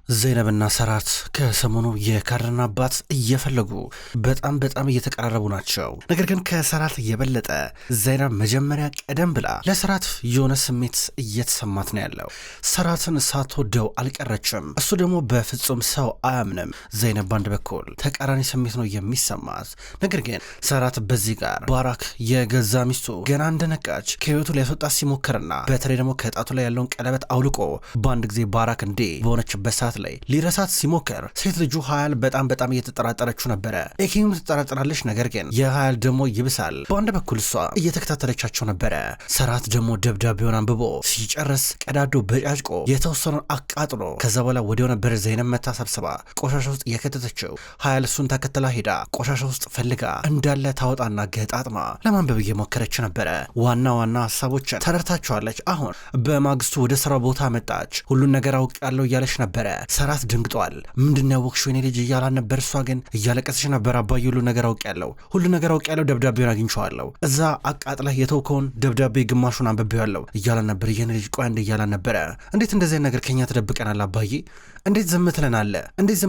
ዘይነብና ሰራት ከሰሞኑ የካድርና አባት እየፈለጉ በጣም እየተቀራረቡ ናቸው። ነገር ግን ከሰራት የበለጠ ዘይነብ መጀመሪያ ቀደም ብላ ለሰራት የሆነ ስሜት እየተሰማት ነው ያለው። ሰራትን ሳትወደው አልቀረችም። እሱ ደግሞ በፍጹም ሰው አያምንም። ዘይነብ በአንድ በኩል ተቃራኒ ስሜት ነው የሚሰማት። ነገር ግን ሰራት በዚህ ጋር ባራክ የገዛ ሚስቱ ገና እንደነቃች ከህይወቱ ሊያስወጣት ሲሞክርና በተለይ ደግሞ ከጣቱ ላይ ያለውን ቀለበት አውልቆ በአንድ ጊዜ ባራክ እንዴ በሆነችበት ሰዓት ላይ ሊረሳት ሲሞክር ሴት ልጁ ሀያል በጣም እየተጠራጠረችው ነበረ። ኤኪም ትጠራጠራለች፣ ነገር ግን የሀያል ደግሞ ይብሳል። በአንድ በኩል እሷ እየተከታተለቻቸው ነበረ። ሰራት ደግሞ ደብዳቤውን አንብቦ ሲጨርስ ቀዳዶ በጫጭቆ የተወሰኑን አቃጥሎ ከዛ በኋላ ወዲያው ነበር ዘይነብ መታ ሰብስባ ቆሻሻ ውስጥ የከተተችው። ሀያል እሱን ተከትላ ሄዳ ቆሻሻ ውስጥ ፈልጋ እንዳለ ታወጣና ገጣጥማ ለማንበብ እየሞከረች ነበረ። ዋና ሀሳቦችን ተረድታቸዋለች። አሁን በማግስቱ ወደ ስራ ቦታ መጣች። ሁሉን ነገር አውቃለሁ እያለች ነበረ። ሰራት ድንግጧል። ምንድን ያወቅሽው የኔ ልጅ እያላን ነበር። እሷ ግን እያለቀሰች ነበር። አባዬ ሁሉ ነገር አውቃለሁ፣ ደብዳቤውን አግኝቼዋለሁ፣ እዛ አቃጥለህ የተውከውን ደብዳቤ ግማሹን አንብቤዋለሁ እያላን ነበር። የኔ ልጅ ቆይ አንድ እያላን ነበረ። እንዴት እንደዚህ ነገር ከኛ ትደብቀናል አባዬ? እንዴት ዝም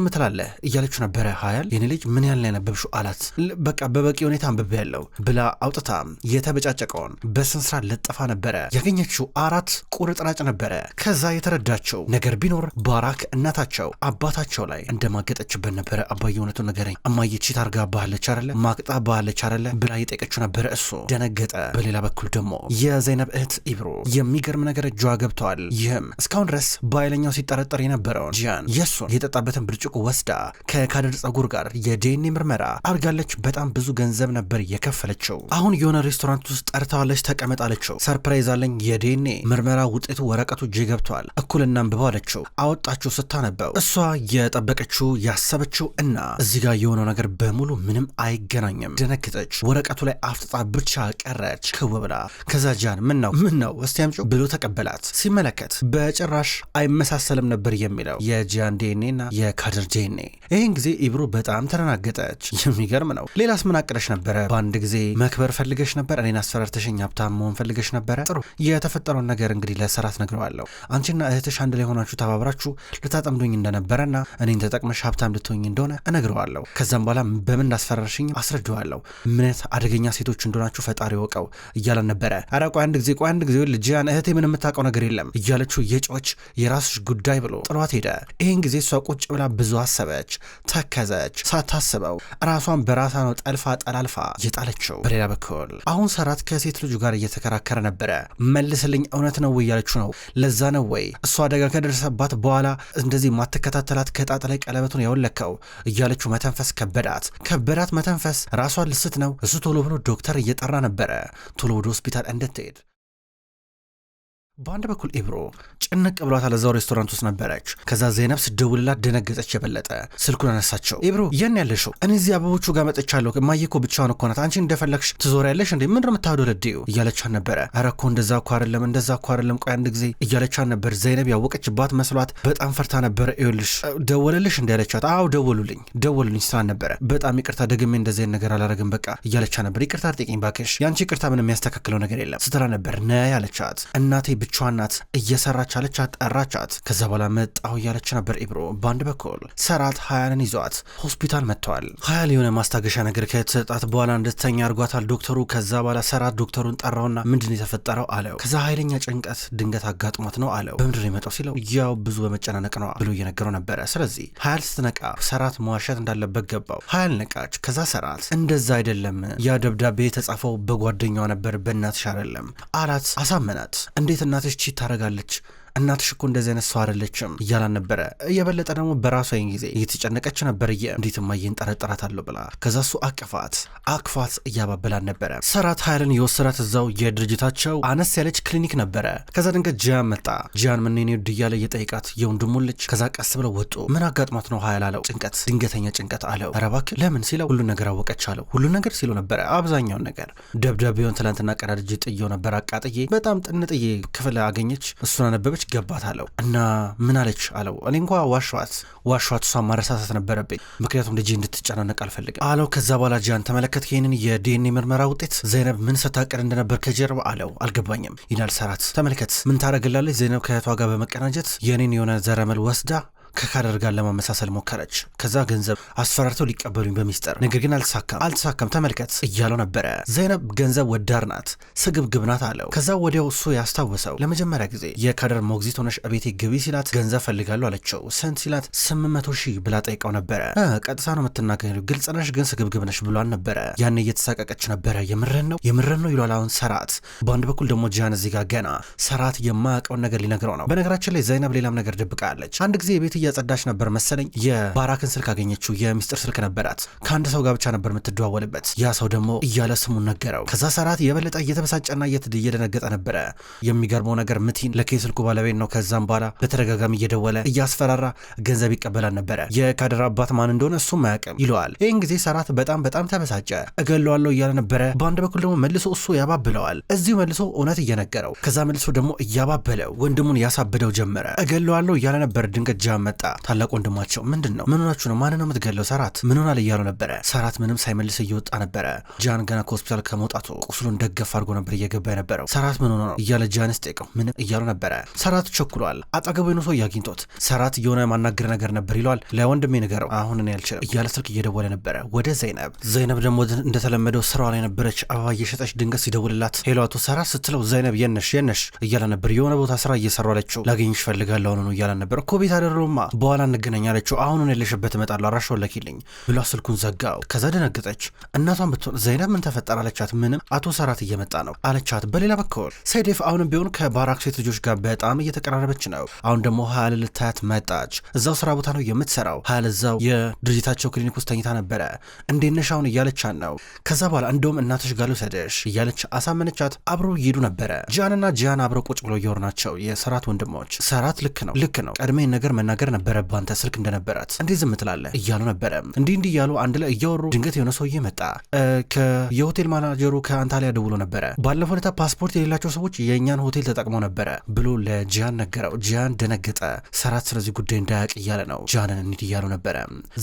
ትላለህ እያለችው ነበረ። ሀያል የኔ ልጅ ምን ያህል ነው ያነበብሽው አላት። በቃ በበቂ ሁኔታ አንብቤያለሁ ብላ አውጥታ የተበጫጨቀውን በስንስራ ለጥፋ ነበረ። ያገኘችው 4 ቁርጥራጭ ነበረ። ከዛ የተረዳችው ነገር ቢኖር ባራክ እናታቸው አባታቸው ላይ እንደማገጠችበት ነበረ። አባዬ እውነቱን ንገረኝ፣ እማዬ ቺት አርጋባለች አይደለ? ማቅጣባለች አይደለ? ብላ የጠየቀችው ነበረ። እሱ ደነገጠ። በሌላ በኩል ደግሞ የዘይነብ እህት ኢብሮ የሚገርም ነገር እጇ ገብተዋል። ይህም እስካሁን ድረስ በኃይለኛው ሲጠረጠር የነበረውን ጂያን የሱን የጠጣበትን ብርጭቆ ወስዳ ከካድር ጸጉር ጋር የዲኤንኤ ምርመራ አድርጋለች። በጣም ብዙ ገንዘብ ነበር የከፈለችው። አሁን የሆነ ሬስቶራንት ውስጥ ጠርታዋለች። ተቀመጣለችው። ሰርፕራይዝ አለኝ፣ የዲኤንኤ ምርመራ ውጤቱ ወረቀቱ እጄ ገብተዋል፣ እኩል እናንብበው አለችው። አወጣችው። ስታነበው እሷ የጠበቀችው ያሰበችው እና እዚህ ጋር የሆነው ነገር በሙሉ ምንም አይገናኝም። ደነገጠች። ወረቀቱ ላይ አፍጥጣ ብቻ ቀረች ክው ብላ። ከዛ ጃን ምን ነው እስቲ አምጪው ብሎ ተቀበላት። ሲመለከት በጭራሽ አይመሳሰልም ነበር የሚለው የጂያን ዲኤንኤ እና የካድር ዲኤንኤ። ይህን ጊዜ ኢብሮ በጣም ተደናገጠች። የሚገርም ነው። ሌላስ ምን አቅደሽ ነበረ? በአንድ ጊዜ መክበር ፈልገሽ ነበር? እኔን አስፈራርተሽኝ ሀብታም መሆን ፈልገሽ ነበረ? ጥሩ። የተፈጠረውን ነገር እንግዲህ ለሰራት ነግረዋለሁ። አንቺና እህትሽ አንድ ላይ ሆናችሁ ተባብራችሁ ልታጠምዱኝ እንደነበረና እኔን ተጠቅመሽ ሀብታም ልትሆኝ እንደሆነ እነግረዋለሁ። ከዛም በኋላ በምን እንዳስፈራርሽኝ አስረዳዋለሁ። ምነት አደገኛ ሴቶች እንደሆናችሁ ፈጣሪ ወቀው እያለን ነበረ። ኧረ ቆይ አንድ ጊዜ ጂያን እህቴ ምን የምታውቀው ነገር የለም እያለችው የጮች የራስሽ ጉዳይ ብሎ ጥሏት ሄደ። ይህን ጊዜ እሷ ቁጭ ብላ ብዙ አሰበች፣ ተከዘች። ሳታስበው ራሷን በራሳ ነው ጠላልፋ የጣለችው። በሌላ በኩል አሁን ሰራት ከሴት ልጁ ጋር እየተከራከረ ነበረ። መልስልኝ፣ እውነት ነው ወይ እያለችው ነው። ለዛ ነው ወይ እሷ አደጋ ከደረሰባት በኋላ እንደዚህ ማትከታተላት ከጣጥ ላይ ቀለበቱን ያወለከው እያለችው መተንፈስ ከበዳት መተንፈስ። ራሷን ልስት ነው። እሱ ቶሎ ብሎ ዶክተር እየጠራ ነበረ ቶሎ ወደ ሆስፒታል እንድትሄድ። በአንድ በኩል ኢብሮ ጭንቅ ብሏታል። እዛው ሬስቶራንት ውስጥ ነበረች። ከዛ ዘይነብ ስደውልላት ደነገጠች። የበለጠ ስልኩን አነሳቸው። ኢብሮ የት ያለሽው? እኔ እዚህ አበቦቹ ጋር መጥቻለሁ። እማዬ እኮ ብቻዋን እኮ ናት። አንቺ እንደፈለግሽ ትዞሪያለሽ እንዴ? ምንድን ነው የምታወደለድዪው? እያለቻን ነበረ። ኧረ እኮ እንደዛ እኮ አይደለም ቆይ አንድ ጊዜ እያለቻን ነበር። ዘይነብ ያወቀችባት መስሏት በጣም ፈርታ ነበር። ይኸውልሽ ደወለልሽ እንደ ያለቻት። አዎ ደወሉልኝ ስላን ነበረ። በጣም ይቅርታ ደግሜ እንደዚህ ነገር አላረግም በቃ እያለቻ ነበር። ይቅርታ አርጤቂኝ ባክሽ፣ ያንቺ ይቅርታ ምንም የሚያስተካክለው ነገር የለም ስትላ ነበር። ነ ያለቻት እናቴ ብቻዋን ናት እየሰራች አለቻት። ጠራቻት። ከዛ በኋላ መጣሁ እያለች ነበር ኢብሮ። በአንድ በኩል ሰራት ሀያልን ይዟት ሆስፒታል መጥተዋል። ሀያል የሆነ ማስታገሻ ነገር ከተሰጣት በኋላ እንድትተኛ አድርጓታል ዶክተሩ። ከዛ በኋላ ሰራት ዶክተሩን ጠራውና ምንድን የተፈጠረው አለው። ከዛ ኃይለኛ ጭንቀት ድንገት አጋጥሞት ነው አለው። በምድር የመጣው ሲለው ያው ብዙ በመጨናነቅ ነው ብሎ እየነገረው ነበረ። ስለዚህ ሀያል ስትነቃ ሰራት መዋሸት እንዳለበት ገባው። ሀያል ነቃች። ከዛ ሰራት እንደዛ አይደለም፣ ያ ደብዳቤ የተጻፈው በጓደኛዋ ነበር በእናትሽ አይደለም አላት። አሳመናት። እንዴት እናትሽ ቺት ታረጋለች? እናትሽ እኮ እንደዚህ አይነት ሰው አይደለችም እያላን ነበረ። እየበለጠ ደግሞ በራሷ ይህን ጊዜ እየተጨነቀች ነበር። እንዴት እማዬን ጠረጠራታለሁ ብላ። ከዛ እሱ አቅፋት እያባበላን ነበረ። ሰራት ሀያልን የወሰዳት እዛው የድርጅታቸው አነስ ያለች ክሊኒክ ነበረ። ከዛ ድንገት ጂያን መጣ። ጂያን ምን ውድ እያለ እየጠየቃት የወንድሙን ልጅ። ከዛ ቀስ ብለው ወጡ። ምን አጋጥሟት ነው ሀያል አለው። ድንገተኛ ጭንቀት አለው። ኧረ እባክህ ለምን ሲለው ሁሉን ነገር አወቀች አለው። ሁሉን ነገር ሲለው ነበረ አብዛኛውን ነገር። ደብዳቤውን ትላንትና ቀዳድጄ ጥዬው ነበር አቃጥዬ። በጣም ጥንጥዬ ክፍል አገኘች፣ እሱን አነበበች፣ ገባት አለው። እና ምን አለች አለው። እኔ እንኳ ዋሸኋት እሷን ማረሳሳት ነበረብኝ፣ ምክንያቱም ልጄ እንድትጨናነቅ አልፈልግም አለው። ከዛ በኋላ ጂያን ተመለከት ይህንን የዲኤንኤ ምርመራ ውጤት። ዘይነብ ምን ስታቀድ እንደነበር ከጀርባ አለው። አልገባኝም ይላል ሰራት። ተመልከት ምን ታደርግላለች ዘይነብ ከእህቷ ጋር በመቀናጀት የኔን የሆነ ዘረመል ወስዳ ከካደር ጋር ለማመሳሰል ሞከረች። ከዛ ገንዘብ አስፈራርተው ሊቀበሉኝ በሚስጥር ነገር ግን አልተሳካም ተመልከት እያለው ነበረ። ዘይነብ ገንዘብ ወዳድ ናት፣ ስግብግብ ናት አለው። ከዛ ወዲያው እሱ ያስታወሰው ለመጀመሪያ ጊዜ የካደር ሞግዚት ሆነሽ እቤቴ ግቢ ሲላት ገንዘብ ፈልጋለሁ አለችው። ስንት ሲላት 800,000 ብላ ጠይቀው ነበረ። ቀጥታ ነው የምትናገረው፣ ግልጽ ነሽ ግን ስግብግብ ነሽ ብሏን ነበረ። ያኔ እየተሳቀቀች ነበረ። የምረን ነው ይሏል አሁን ሰራት። በአንድ በኩል ደግሞ ጂያን እዚህ ጋር ገና ሰራት የማያውቀውን ነገር ሊነግረው ነው። በነገራችን ላይ ዘይነብ ሌላም ነገር ደብቃለች። አንድ ጊዜ ቤት እያጸዳች ነበር መሰለኝ የባራክን ስልክ አገኘችው። የሚስጥር ስልክ ነበራት። ከአንድ ሰው ጋር ብቻ ነበር የምትደዋወልበት። ያ ሰው ደግሞ እያለ ስሙን ነገረው። ከዛ ሰራት የበለጠ እየተበሳጨና እየደነገጠ ነበረ። የሚገርመው ነገር ምቲን ለኬ ስልኩ ባለቤት ነው። ከዛም በኋላ በተደጋጋሚ እየደወለ እያስፈራራ ገንዘብ ይቀበላል ነበረ። የካደር አባት ማን እንደሆነ እሱም አያውቅም ይለዋል። ይህን ጊዜ ሰራት በጣም ተበሳጨ። እገለዋለሁ እያለ ነበረ። በአንድ በኩል ደግሞ መልሶ እሱ ያባብለዋል። እዚሁ መልሶ እውነት እየነገረው ከዛ መልሶ ደግሞ እያባበለው ወንድሙን ያሳብደው ጀመረ። እገለዋለሁ እያለ ነበር። ድንገት ጂያን መጣ። ታላቅ ወንድማቸው ምንድን ነው ምን ሆናችሁ ነው? ማን ነው የምትገለው? ሰራት ምን ሆናል እያሉ ነበረ። ሰራት ምንም ሳይመልስ እየወጣ ነበረ። ጂያን ገና ከሆስፒታል ከመውጣቱ ቁስሉን ደገፍ አድርጎ ነበር እየገባ የነበረው። ሰራት ምን ሆነ ነው እያለ ጂያን ስጠይቀው ምንም እያሉ ነበረ። ሰራት ቸኩሏል። አጠገቡ ነው ሰው እያግኝቶት ሰራት የሆነ ማናገር ነገር ነበር ይለዋል። ለወንድሜ ንገረው አሁን እኔ አልችልም እያለ ስልክ እየደወለ ነበረ ወደ ዘይነብ ደግሞ እንደተለመደው ስራዋ ላይ ነበረች። አበባ እየሸጠች ድንገት ሲደውልላት ሄሎ አቶ ሰራት ስትለው ዘይነብ የነሽ እያለ ነበር። የሆነ ቦታ ስራ እየሰሩ አለችው። ላገኝሽ ፈልጋለሁ ነው እያለ ነበር። እኮ ቤት አደረውማ በኋላ እንገናኝ አለችው። አሁኑን የለሽበት እመጣለሁ አራሻውን ለኪልኝ ብሏ ስልኩን ዘጋው። ከዛ ደነገጠች። እናቷን ብትሆን ዘይነብ ምን ተፈጠረ አለቻት። ምንም አቶ ሰራት እየመጣ ነው አለቻት። በሌላ በኩል ሰይዴፍ አሁንም ቢሆን ከባራክ ሴት ልጆች ጋር በጣም እየተቀራረበች ነው። አሁን ደግሞ ሀያል ልታያት መጣች። እዛው ስራ ቦታ ነው የምትሰራው። ሀያል እዛው የድርጅታቸው ክሊኒክ ውስጥ ተኝታ ነበረ። እንዴት ነሽ አሁን እያለቻት ነው። ከዛ በኋላ እንደውም እናትሽ ጋር ልውሰድሽ እያለች አሳመነቻት። አብረው እየሄዱ ነበረ። ጂያን አብረው ቁጭ ብሎ እየወሩ ናቸው የሰራት ወንድሞች። ሰራት ልክ ነው ቀድሜን ነገር መናገር ነበረብህ አንተ ስልክ እንደነበራት እንዴ ዝም ትላለህ እያሉ ነበረ። እንዲህ እያሉ አንድ ላይ እያወሩ ድንገት የሆነ ሰውዬ መጣ። የሆቴል ማናጀሩ ከአንታሊያ ደውሎ ነበረ። ባለፈው ሁኔታ ፓስፖርት የሌላቸው ሰዎች የእኛን ሆቴል ተጠቅመው ነበረ ብሎ ለጂያን ነገረው። ጂያን ደነገጠ። ሰራት ስለዚህ ጉዳይ እንዳያውቅ እያለ ነው። ጂያንን እንሂድ እያሉ ነበረ።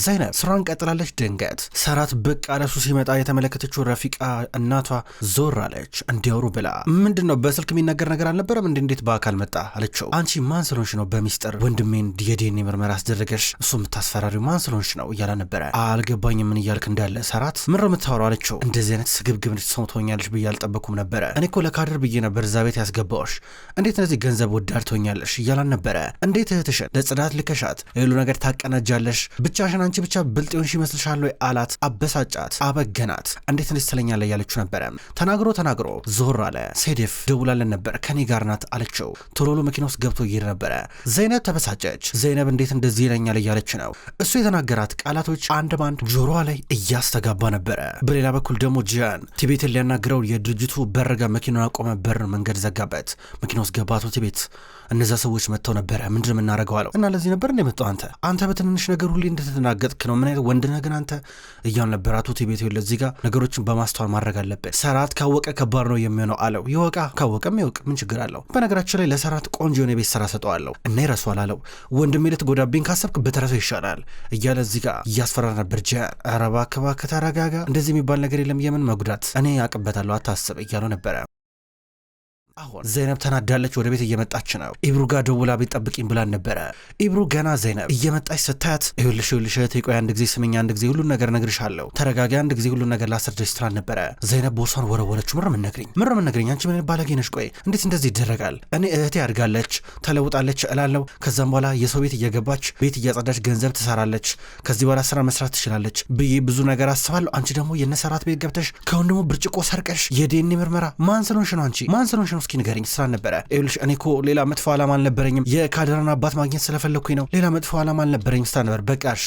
ዘይነብ ስራን ቀጥላለች። ድንገት ሰራት ብቅ አለሱ ሲመጣ የተመለከተችው ረፊቃ እናቷ ዞር አለች። እንዲያወሩ ብላ ምንድን ነው በስልክ የሚነገር ነገር አልነበረም እንዴት በአካል መጣ አለችው። አንቺ ማን ስለሆንሽ ነው በሚስጥር ወንድሜን የዲኤንኤ ምርመራ አስደረገሽ እሱ የምታስፈራሪው ማን ስለሆንሽ ነው እያለ ነበረ። አልገባኝም ምን እያልክ እንዳለ ሰራት ምን ነው የምታወራው አለችው። እንደዚህ አይነት ስግብግብ ሰው ትሆኛለሽ ብዬ አልጠበኩም ነበረ። እኔ እኮ ለካድር ብዬ ነበር እዛ ቤት ያስገባዎች። እንዴት እነዚህ ገንዘብ ወዳድ ትሆኛለሽ እያላን ነበረ። እንዴት እህትሽን ለጽዳት ልከሻት የሁሉ ነገር ታቀናጃለሽ? ብቻሽን አንቺ ብቻ ብልጥ ሆንሽ ይመስልሻል ወይ አላት። አበሳጫት፣ አበገናት። እንዴት እንደዚህ ትለኛለህ እያለችው ነበረ። ተናግሮ ዞር አለ። ሴዴፍ ደውላለን ነበር ከኔ ጋር ናት አለችው። ቶሎሎ መኪና ውስጥ ገብቶ እየሄደ ነበረ። ዘይነብ ተበሳጨች። ዘይነብ እንዴት እንደዚህ ይለኛል እያለች ነው። እሱ የተናገራት ቃላቶች አንድ ባንድ ጆሮዋ ላይ እያስተጋባ ነበረ። በሌላ በኩል ደግሞ ጂያን ቲቤትን ሊያናግረው የድርጅቱ በር ጋር መኪናውን አቆመ። በር መንገድ ዘጋበት። መኪና ውስጥ ገባቶ ቲቤት እነዛ ሰዎች መጥተው ነበረ። ምንድን የምናደርገው አለው። እና ለዚህ ነበር እንደመጣው አንተ በትንንሽ ነገር ሁሌ እንደተናገጥክ ነው። ምን አይነት ወንድ ነህ ግን አንተ እያሉ ነበር። አቶ ቲቤት ይኸውልህ እዚህ ጋር ነገሮችን በማስተዋል ማድረግ አለበት። ሰራት ካወቀ ከባድ ነው የሚሆነው አለው። ይወቃ ካወቀም ይወቅ ምን ችግር አለው? በነገራችን ላይ ለሰራት ቆንጆ የሆነ ቤት ስራ ሰጠዋለሁ እና ይረሷል አለው። ወንድሜ ልትጎዳብኝ ካሰብክ በተረፈው ይሻላል እያለ እዚህ ጋር እያስፈራ ነበር። ኧረ እባክህ ተረጋጋ፣ እንደዚህ የሚባል ነገር የለም፣ የምን መጉዳት እኔ አቅበታለሁ አታስብ እያለው ነበረ። አሁን ዘይነብ ተናዳለች። ወደ ቤት እየመጣች ነው። ኢብሩ ጋር ደውላ ቤት ጠብቂኝ ብላን ነበረ። ኢብሩ ገና ዘይነብ እየመጣች ስታያት ይኸውልሽ እህቴ ቆይ አንድ ጊዜ ስምኝ፣ አንድ ጊዜ ሁሉን ነገር እነግርሻለሁ፣ ተረጋጊ፣ አንድ ጊዜ ሁሉን ነገር ላስረዳሽ ስትላን ነበረ። ዘይነብ ቦርሷን ወረወረችው። ምር ምን ነግሪኝ አንቺ ምን ባለጌ ነሽ? ቆይ እንዴት እንደዚህ ይደረጋል? እኔ እህቴ አድጋለች ተለውጣለች እላለሁ። ከዛም በኋላ የሰው ቤት እየገባች ቤት እያጸዳች ገንዘብ ትሰራለች፣ ከዚህ በኋላ ስራ መስራት ትችላለች ብዬ ብዙ ነገር አስባለሁ። አንቺ ደግሞ የነሰራት ቤት ገብተሽ ከአሁን ደግሞ ብርጭቆ ሰርቀሽ የዲኤንኤ ምርመራ ማን ስለሆንሽ ነው? አንቺ ማን ስለሆንሽ ነው? እስኪ ንገሪኝ ስራ ነበረ። ይኸውልሽ እኔ እኮ ሌላ መጥፎ ዓላማ አልነበረኝም፣ የካድርን አባት ማግኘት ስለፈለኩኝ ነው። ሌላ መጥፎ ዓላማ አልነበረኝም ስራ ነበር። በቃሽ።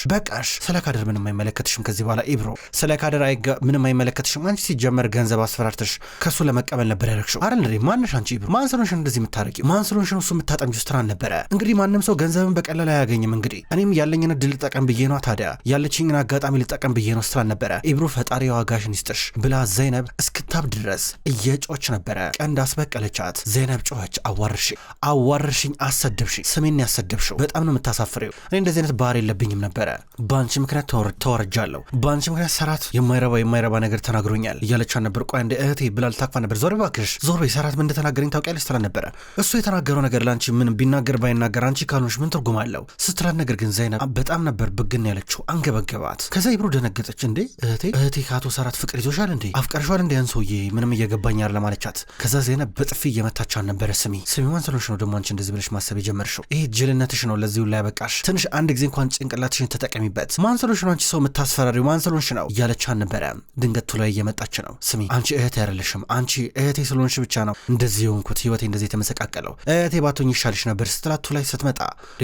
ስለ ካድር ምንም አይመለከትሽም ከዚህ በኋላ ኢብሮ፣ ስለ ካድር ምንም አይመለከትሽም። አንቺ ሲጀመር ገንዘብ አስፈራርተሽ ከሱ ለመቀበል ነበር ያደረግሽው አይደል እንዴ? ማንሽ አንቺ ኢብሮ? ማን ስለሆንሽ እንደዚህ የምታረቂው? ማን ስለሆንሽ ነው እሱ የምታጠምጂው ስራ ነበረ? እንግዲህ ማንም ሰው ገንዘብን በቀላል አያገኝም። እንግዲህ እኔም ያለኝን እድል ልጠቀም ብዬ ነው፣ ታዲያ ያለችኝን አጋጣሚ ልጠቀም ብዬ ነው ስራ ነበረ። ኢብሮ ፈጣሪ ዋጋሽን ይስጥሽ ብላ ዘይነብ እስክታብ ድረስ እየጮች ነበረ። ቀንድ አስበቀለች። አለቻት። ዘይነብ ጮኸች። አዋርሽኝ፣ አሰደብሽኝ፣ ስሜን ያሰደብሽው በጣም ነው የምታሳፍሬው። እኔ እንደዚህ አይነት ባህሪ የለብኝም ነበረ። በአንቺ ምክንያት ተወርጃለሁ። በአንቺ ምክንያት ሰራት የማይረባ ነገር ተናግሮኛል እያለቻት ነበር። ቆይ እንደ እህቴ ብላ ልታቅፋ ነበር። ዞር እባክሽ ዞር በይ፣ ሰራት ምን እንደተናገረኝ ታውቂያለሽ ስትላት ነበረ። እሱ የተናገረው ነገር ለአንቺ ምን ቢናገር ባይናገር አንቺ ካልሆንሽ ምን ትርጉም አለው ስትላት፣ ነገር ግን ዘይነብ በጣም ነበር ብግን ያለችው፣ አንገበገባት። ከዛ ኢብሩ ደነገጠች። እንዴ እህቴ ከአቶ ሰራት ፍቅር ይዞሻል እንዴ? አፍቀርሻል እንዴ? ያን ሰውዬ ምንም እየገባኝ አይደለም አለቻት። ከዛ ዘይነብ በጥፊ እየመታቻት ነበረ። ስሚ ማን ስለሆንሽ ነው ደግሞ አንቺ እንደዚህ ብለሽ ማሰብ የጀመርሽው? ይሄ ጅልነትሽ ነው ለዚሁ ላይ ያበቃሽ። ትንሽ አንድ ጊዜ እንኳን ጭንቅላትሽን ተጠቀሚበት። ማን ስለሆንሽ ነው አንቺ ሰው የምታስፈራሪው? ማን ስለሆንሽ ነው እያለቻት ነበረ። ድንገቱ ላይ እየመጣች ነው። ስሚ አንቺ እህቴ አይደለሽም። አንቺ እህቴ ስለሆንሽ ብቻ ነው እንደዚህ የሆንኩት፣ ህይወቴ እንደዚህ የተመሰቃቀለው። እህቴ ባትሆኝ ይሻልሽ ነበር ስትላት ቱላይ ስትመጣ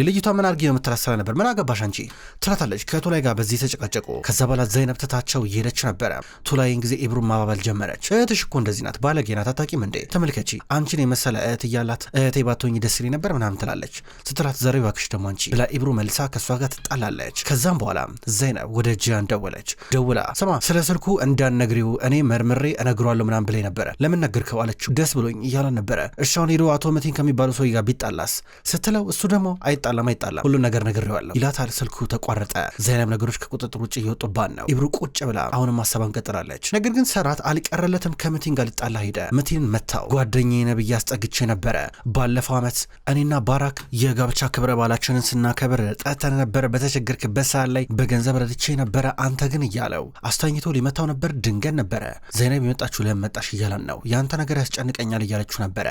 ልጅቷ ምን አድርጊ ነው የምትላሰላ ነበር። ምን አገባሽ አንቺ ትላታለች። ከቱላይ ጋር በዚህ ተጨቃጨቁ። ከዛ በኋላ ዘይነብ ትታቸው እየሄደች ነበረ። ቱላይን ጊዜ ኢብሩን ማባባል ጀመረች። እህትሽ እኮ እንደዚህ ናት፣ ባለጌ ናት፣ አታውቂም እንዴ? ተመልከቺ አንቺን የመሰለ እህት እያላት እህቴ ባትሆኝ ደስ ይለኝ ነበር ምናምን ትላለች። ስትላት ዘሬ እባክሽ ደግሞ አንቺ ብላ ኢብሩ መልሳ ከእሷ ጋር ትጣላለች። ከዛም በኋላ ዘይነብ ወደ ጂያን ደውላ ስማ ስለ ስልኩ እንዳትነግሪው እኔ መርምሬ እነግሯለሁ ምናምን ብላኝ ነበረ። ለምን ነገርከው አለችው። ደስ ብሎኝ እያላን ነበረ። እሻውን ሄዶ አቶ መቲን ከሚባሉ ሰው ጋር ቢጣላስ ስትለው እሱ ደግሞ አይጣላም ሁሉን ነገር ነግሬዋለሁ ይላታል። ስልኩ ተቋረጠ። ዘይነብ ነገሮች ከቁጥጥር ውጭ እየወጡባት ነው። ኢብሩ ቁጭ ብላ አሁንም ሀሳቧን ቀጥላለች። ነገር ግን ሰራት አልቀረለትም። ከመቲን ጋር ሊጣላ ሄደ። መቲንን መታው። ጓደኛዬ ነብዬ አስጠግቼ ነበረ። ባለፈው ዓመት እኔና ባራክ የጋብቻ ክብረ በዓላችንን ስናከብር ጠጥተን ነበረ። በተቸገርክበት ሰዓት ላይ በገንዘብ ረድቼ ነበረ። አንተ ግን እያለው አስተኝቶ ሊመታው ነበር። ድንገት ነበረ። ዘይነብ የመጣችሁ ለምን መጣሽ እያለን ነው። ያንተ ነገር ያስጨንቀኛል እያለችው ነበረ።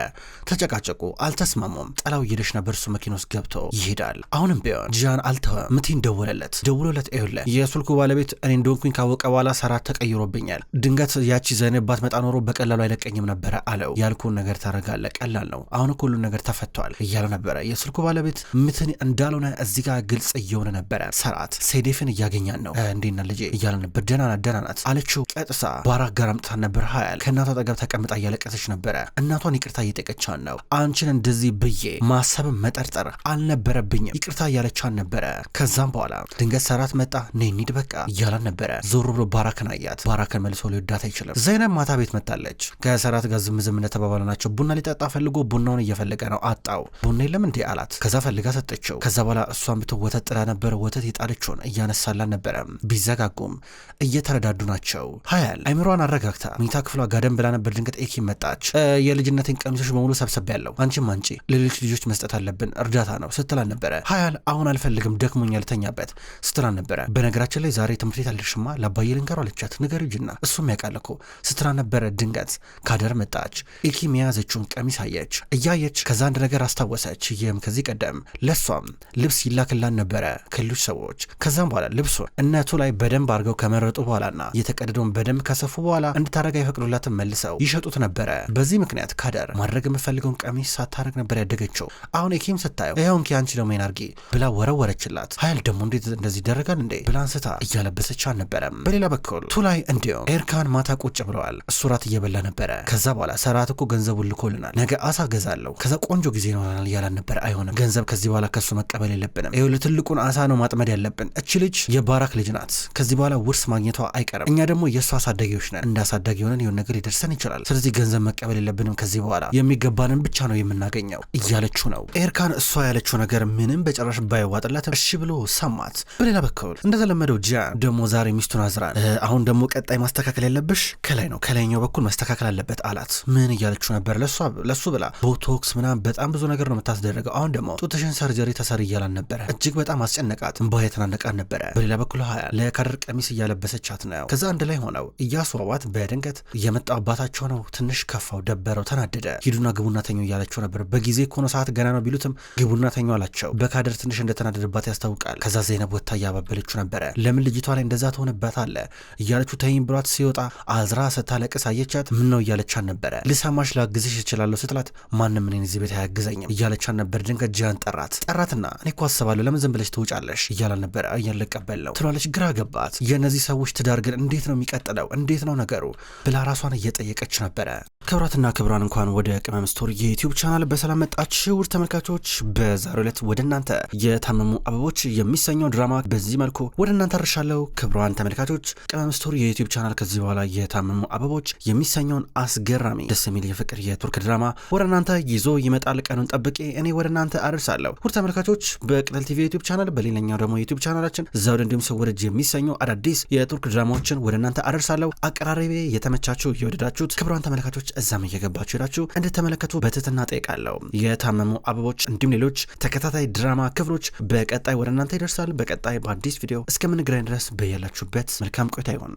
ተጨቃጨቁ። አልተስማሙም። ጥላው እየሄደች ነበር። እሱ መኪና ውስጥ ገብቶ ይሄዳል። አሁንም ቢሆን ጂያን አልተወም። መቲን ደወለለት። ይኸውልህ የስልኩ ባለቤት እኔ እንደሆንኩኝ ካወቀ በኋላ ሰራት ተቀይሮብኛል። ድንገት ያቺ ዘይነብ ባትመጣ ኖሮ በቀላሉ አይለቀኝም ነበረ አለው። ያልኩን ነገር ታረጋለህ፣ ቀላል ነው። አሁን እኮ ሁሉ ነገር ተፈቷል እያለ ነበረ። የስልኩ ባለቤት መቲን እንዳልሆነ እዚህ ጋር ግልጽ እየሆነ ነበረ። ሰራት ሴዴፍን እያገኛን ነው እንዴና ልጄ እያለ ነበር። ደህና ናት አለችው። ቀጥሳ ባራክ ጋር አምጥታን ነበር። ሀያል ከእናቷ አጠገብ ተቀምጣ እያለቀሰች ነበረ። እናቷን ይቅርታ እየጠየቀቻን ነው። አንቺን እንደዚህ ብዬ ማሰብን መጠርጠር አልነበረብኝም ይቅርታ እያለቻን ነበረ። ከዛም በኋላ ድንገት ሰራት መጣ። ነይ እንሂድ በቃ እያላን ነበረ። ዞር ብሎ ባራክን አያት። ባራክን መልሶ ሊወዳት አይችልም። ዘይነብ ማታ ቤት መጣለች። ከሰራት ጋር ዝም እንደተባባሉ ናቸው። ቡና ሊጠጣ ፈልጎ ቡናውን እየፈለገ ነው። አጣው። ቡና የለም እንዴ አላት። ከዛ ፈልጋ ሰጠችው። ከዛ በኋላ እሷን ብትው ወተት ጥላ ነበረ። ወተት የጣለችውን እያነሳላን ነበረ። ቢዘጋጉም እየተረዳዱ ናቸው። ሀያል አይምሯን አረጋግታ ሚታ ክፍሏ ጋደም ብላ ነበር። ድንገት ኤኪ መጣች። የልጅነቴን ቀሚሶች በሙሉ ሰብሰብ ያለው አንቺም አንቺ ለሌሎች ልጆች መስጠት አለብን እርዳታ ነው ስትላን ነበረ። ሀያል አሁን አልፈልግም ደክሞኛል ልተኛበት ስትላን ነበረ። በነገራችን ላይ ዛሬ ትምህርት ቤት አልደርሽማ ለአባዬ ልንገረው አለቻት። ንገሪው ጅና እሱም ያውቃል እኮ ስትላን ነበረ። ድንገት ካደር መጣች። ኤኪ የያዘችውን ቀሚስ አየች። እያየች ከዛ አንድ ነገር አስታወሰች። ይህም ከዚህ ቀደም ለሷም ልብስ ይላክላን ነበረ ከሌሎች ሰዎች። ከዛም በኋላ ልብሱን እነቱ ላይ በደንብ አድርገው ከመረጡ በኋላና የተቀደደውን በደንብ ከሰፉ በኋላ እንድታረጋ የፈቅዱላትን መልሰው ይሸጡት ነበረ። በዚህ ምክንያት ካደር ማድረግ የምፈልገውን ቀሚስ ሳታረግ ነበር ያደገችው። አሁን ኤኪም ስታየው ይኸውን አንቺ ደግሞ አድርጊ ብላ ወረወረችላት። ሀያል ደግሞ እንዴት እንደዚህ ይደረጋል እንዴ ብላ አንስታ እያለበሰች አልነበረም። በሌላ በኩል ቱላይ እንዲሁም ኤርካን ማታ ቁጭ ብለዋል። እሱ ራት እየበላ ነበረ። ከዛ በኋላ ሰራት እኮ ገንዘቡን ልኮልናል፣ ነገ አሳ ገዛለሁ፣ ከዛ ቆንጆ ጊዜ ይኖረናል እያላን ነበር። አይሆንም፣ ገንዘብ ከዚህ በኋላ ከሱ መቀበል የለብንም። ይኸውልህ ትልቁን አሳ ነው ማጥመድ ያለብን። እች ልጅ የባራክ ልጅ ናት። ከዚህ በኋላ ውርስ ማግኘቷ አይቀርም። እኛ ደግሞ የእሱ አሳዳጊዎች ነን። እንደ አሳዳጊ ሆነን የሆነ ነገር ሊደርሰን ይችላል። ስለዚህ ገንዘብ መቀበል የለብንም። ከዚህ በኋላ የሚገባንን ብቻ ነው የምናገኘው እያለችው ነው። ኤርካን እሷ ያለችው ነገር ምንም በጭራሽ ባይዋጥላትም እሺ ብሎ ሰማት። በሌላ በኩል እንደተለመደው ጂያን ደግሞ ዛሬ ሚስቱን አዝራን አሁን ደግሞ ቀጣይ ማስተካከል ያለብሽ ከላይ ነው፣ ከላይኛው በኩል መስተካከል አለበት አላት። ምን እያለችው ነበር? ለሱ ብላ ቦቶክስ ምናምን በጣም ብዙ ነገር ነው የምታስደረገው። አሁን ደግሞ ጡትሽን ሰርጀሪ ተሰሪ እያላን ነበረ። እጅግ በጣም አስጨነቃት። እንባ የተናነቃት ነበረ። በሌላ በኩል ሀያ ለካደር ቀሚስ እያለበሰቻት ነው። ከዛ አንድ ላይ ሆነው እያስዋቧት በድንገት የመጣው አባታቸው ነው። ትንሽ ከፋው፣ ደበረው፣ ተናደደ። ሂዱና ግቡና ተኙ እያለችው ነበር። በጊዜ ኮኖ ሰዓት ገና ነው ቢሉትም ግቡና ተኙ አላቸው። በካደር ትንሽ እንደተናደደባት ያስታውቃል። ከዛ ዘይነብ ወታ እያባበለችው ነበረ። ለምን ልጅቷ ላይ እንደዛ ትሆንበት አለ እያለችው ተይኝ ብሏት ሲወጣ አዝራ ስታለቅስ አየቻት። ምን ነው እያለቻን ነበረ። ልሰማሽ ላግዝሽ እችላለሁ ስትላት ማንም እኔን እዚህ ቤት አያግዘኝም እያለቻን ነበር። ድንገት ጂያን ጠራትና እኔ እኮ አስባለሁ ለምን ዝም ብለሽ ትውጫለሽ እያላን ነበረ። እያን ልቀበል ነው ትሏለች። ግራ ገባት። የእነዚህ ሰዎች ትዳር ግን እንዴት ነው የሚቀጥለው? እንዴት ነው ነገሩ ብላ ራሷን እየጠየቀች ነበረ። ክብራትና ክብራን እንኳን ወደ ቅመም ስቶሪ የዩቲዩብ ቻናል በሰላም መጣችሁ ውድ ተመልካቾች። በዛሬው ዕለት ወደ እናንተ የታመሙ አበቦች የሚሰኘው ድራማ በዚህ መልኩ ወደ እናንተ አርሻለሁ። ክብራን ተመልካቾች ቅመም ስቶሪ የዩቲዩብ ቻናል ከዚህ በኋላ የታመሙ አበቦች የሚሰኘውን አስገራሚ ደስ የሚል የፍቅር የቱርክ ድራማ ወደ እናንተ ይዞ ይመጣል። ቀኑን ጠብቄ እኔ ወደ እናንተ አደርሳለሁ። ውድ ተመልካቾች በቅጠል ቲቪ ዩቲዩብ ቻናል፣ በሌላኛው ደግሞ ዩቲዩብ ቻናላችን ዘውድ እንዲሁም ስውርጅ የሚሰኙ አዳዲስ የቱርክ ድራማዎችን ወደ እናንተ አደርሳለሁ። አቀራረቤ የተመቻችሁ የወደዳችሁት ክቡራን ተመልካቾች እዛም እየገባችሁ ሄዳችሁ እንድትመለከቱ በትህትና ጠይቃለሁ። የታመሙ አበቦች እንዲሁም ሌሎች ተከታታይ ድራማ ክፍሎች በቀጣይ ወደ እናንተ ይደርሳል። በቀጣይ በአዲስ ቪዲዮ እስከምንገናኝ ድረስ በያላችሁበት መልካም ቆይታ ይሆን።